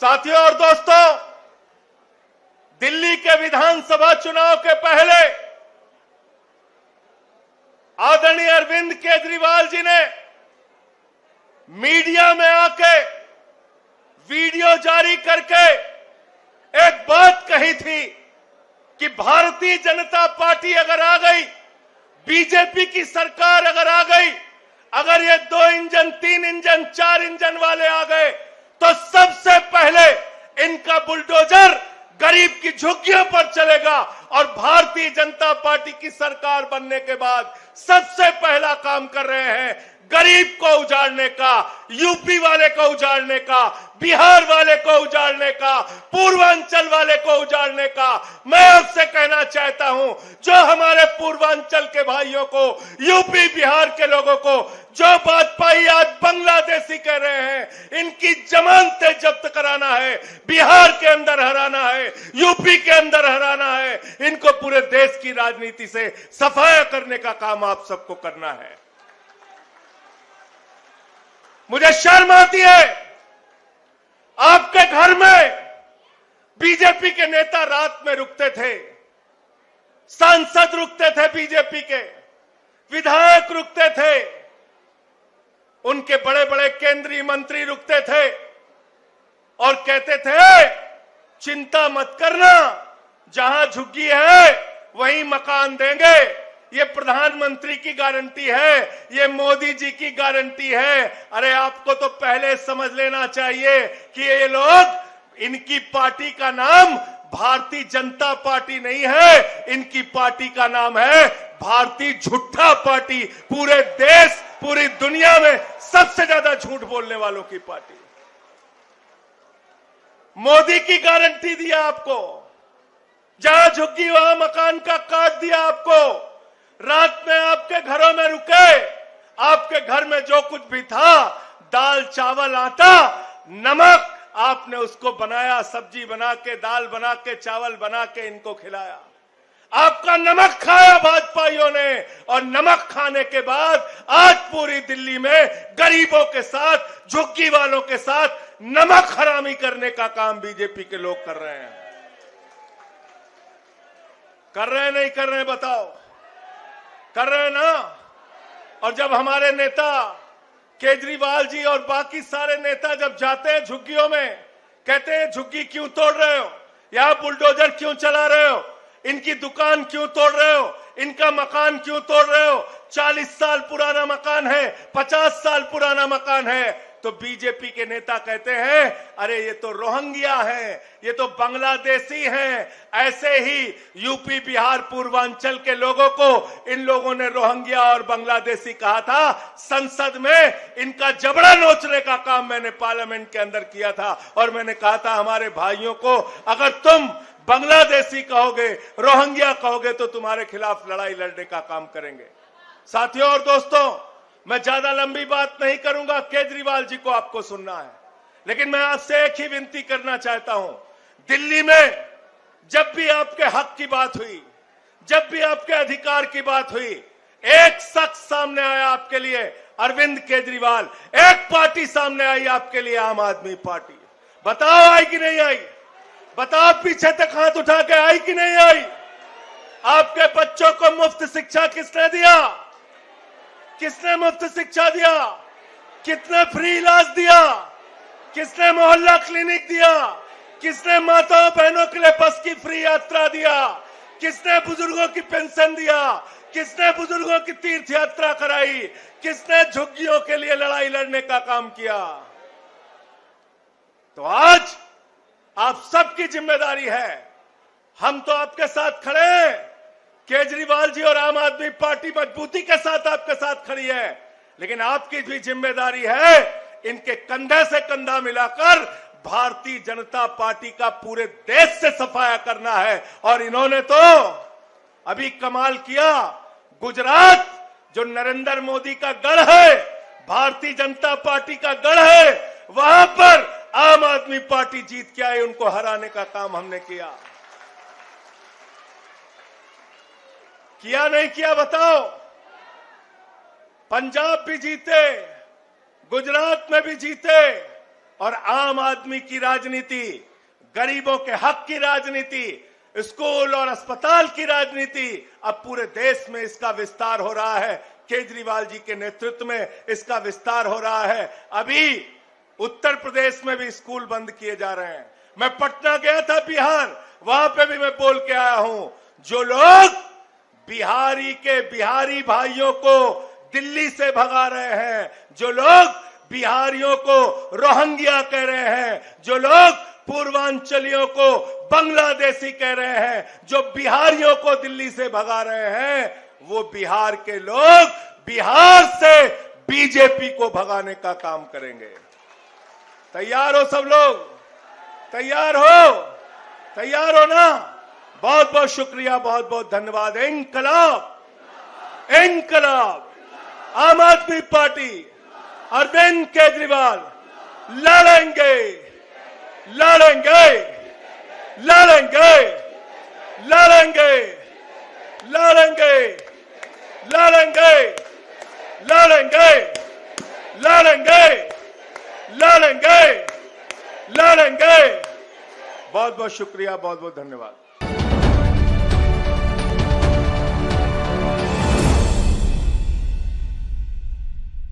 साथियों और दोस्तों, दिल्ली के विधानसभा चुनाव के पहले आदरणीय अरविंद केजरीवाल जी ने मीडिया में आके वीडियो जारी करके एक बात कही थी कि भारतीय जनता पार्टी अगर आ गई, बीजेपी की सरकार अगर आ गई, अगर ये 2 इंजन, 3 इंजन, 4 इंजन वाले आ गए तो सबसे पहले इनका बुलडोजर गरीब की झुग्गियों पर चलेगा और भारतीय जनता पार्टी की सरकार बनने के बाद सबसे पहला काम कर रहे हैं गरीब को उजाड़ने का, यूपी वाले को उजाड़ने का, बिहार वाले को उजाड़ने का, पूर्वांचल वाले को उजाड़ने का। मैं आपसे कहना चाहता हूं, जो हमारे पूर्वांचल के भाइयों को, यूपी बिहार के लोगों को जो वाजपेयी आज बांग्लादेशी कह रहे हैं, इनकी जमानतें जब्त कराना है, बिहार के अंदर हराना है, यूपी के अंदर हराना है, इनको पूरे देश की राजनीति से सफाया करने का काम आप सबको करना है। मुझे शर्म आती है, आपके घर में बीजेपी के नेता रात में रुकते थे, सांसद रुकते थे, बीजेपी के विधायक रुकते थे, उनके बड़े बड़े केंद्रीय मंत्री रुकते थे और कहते थे चिंता मत करना, जहां झुग्गी है वहीं मकान देंगे, ये प्रधानमंत्री की गारंटी है, ये मोदी जी की गारंटी है। अरे आपको तो पहले समझ लेना चाहिए कि ये लोग, इनकी पार्टी का नाम भारतीय जनता पार्टी नहीं है, इनकी पार्टी का नाम है भारतीय झूठा पार्टी। पूरे देश, पूरी दुनिया में सबसे ज्यादा झूठ बोलने वालों की पार्टी। मोदी की गारंटी दिया आपको, जहां झुग्गी वहां मकान का काट दिया आपको, रात में आपके घरों में रुके, आपके घर में जो कुछ भी था, दाल चावल आटा नमक, आपने उसको बनाया, सब्जी बना के, दाल बना के, चावल बना के इनको खिलाया। आपका नमक खाया भाजपाइयों ने, और नमक खाने के बाद आज पूरी दिल्ली में गरीबों के साथ, झुग्गी वालों के साथ नमक हरामी करने का काम बीजेपी के लोग कर रहे हैं। कर रहे हैं नहीं कर रहे हैं बताओ? कर रहे हैं ना? और जब हमारे नेता केजरीवाल जी और बाकी सारे नेता जब जाते हैं झुग्गियों में, कहते हैं झुग्गी क्यों तोड़ रहे हो, यहां बुलडोजर क्यों चला रहे हो, इनकी दुकान क्यों तोड़ रहे हो, इनका मकान क्यों तोड़ रहे हो, 40 साल पुराना मकान है, 50 साल पुराना मकान है, तो बीजेपी के नेता कहते हैं अरे ये तो रोहिंग्या हैं, ये तो बांग्लादेशी हैं। ऐसे ही यूपी बिहार पूर्वांचल के लोगों को इन लोगों ने रोहिंग्या और बांग्लादेशी कहा था। संसद में इनका जबड़ा नोचने का काम मैंने पार्लियामेंट के अंदर किया था और मैंने कहा था हमारे भाइयों को, अगर तुम बांग्लादेशी कहोगे, रोहिंग्या कहोगे तो तुम्हारे खिलाफ लड़ाई लड़ने का काम करेंगे। साथियों और दोस्तों, मैं ज्यादा लंबी बात नहीं करूंगा, केजरीवाल जी को आपको सुनना है, लेकिन मैं आपसे एक ही विनती करना चाहता हूं। दिल्ली में जब भी आपके हक की बात हुई, जब भी आपके अधिकार की बात हुई, एक शख्स सामने आया आपके लिए, अरविंद केजरीवाल। एक पार्टी सामने आई आपके लिए, आम आदमी पार्टी। बताओ आई कि नहीं आई? बताओ पीछे तक हाथ उठा के आई कि नहीं आई? आपके बच्चों को मुफ्त शिक्षा किसने दिया? किसने मुफ्त शिक्षा दिया? किसने फ्री इलाज दिया? किसने मोहल्ला क्लिनिक दिया? किसने माताओं बहनों के लिए बस की फ्री यात्रा दिया? किसने बुजुर्गों की पेंशन दिया? किसने बुजुर्गों की तीर्थ यात्रा कराई? किसने झुग्गियों के लिए लड़ाई लड़ने का काम किया? तो आज आप सबकी जिम्मेदारी है, हम तो आपके साथ खड़े हैं, केजरीवाल जी और आम आदमी पार्टी मजबूती के साथ आपके साथ खड़ी है, लेकिन आपकी भी जिम्मेदारी है इनके कंधे से कंधा मिलाकर भारतीय जनता पार्टी का पूरे देश से सफाया करना है। और इन्होंने तो अभी कमाल किया, गुजरात जो नरेंद्र मोदी का गढ़ है, भारतीय जनता पार्टी का गढ़ है, वहां पर आम आदमी पार्टी जीत के आई, उनको हराने का काम हमने किया। किया नहीं किया बताओ? पंजाब भी जीते, गुजरात में भी जीते, और आम आदमी की राजनीति, गरीबों के हक की राजनीति, स्कूल और अस्पताल की राजनीति, अब पूरे देश में इसका विस्तार हो रहा है। केजरीवाल जी के नेतृत्व में इसका विस्तार हो रहा है। अभी उत्तर प्रदेश में भी स्कूल बंद किए जा रहे हैं। मैं पटना गया था, बिहार, वहां पे भी मैं बोल के आया हूं, जो लोग बिहारी भाइयों को दिल्ली से भगा रहे हैं, जो लोग बिहारियों को रोहिंग्या कह रहे हैं, जो लोग पूर्वांचलियों को बांग्लादेशी कह रहे हैं, जो बिहारियों को दिल्ली से भगा रहे हैं, वो बिहार के लोग बिहार से बीजेपी को भगाने का काम करेंगे। तैयार हो सब लोग? तैयार हो? तैयार हो ना? बहुत बहुत शुक्रिया, बहुत बहुत धन्यवाद। इनकलाब, इनकलाब, आम आदमी पार्टी, अरविंद केजरीवाल लड़ेंगे, लड़ेंगे, लड़ेंगे, लड़ेंगे, लड़ेंगे, लड़ेंगे, लड़ेंगे, लड़ेंगे, लड़ेंगे, लड़ेंगे। बहुत बहुत शुक्रिया, बहुत बहुत धन्यवाद।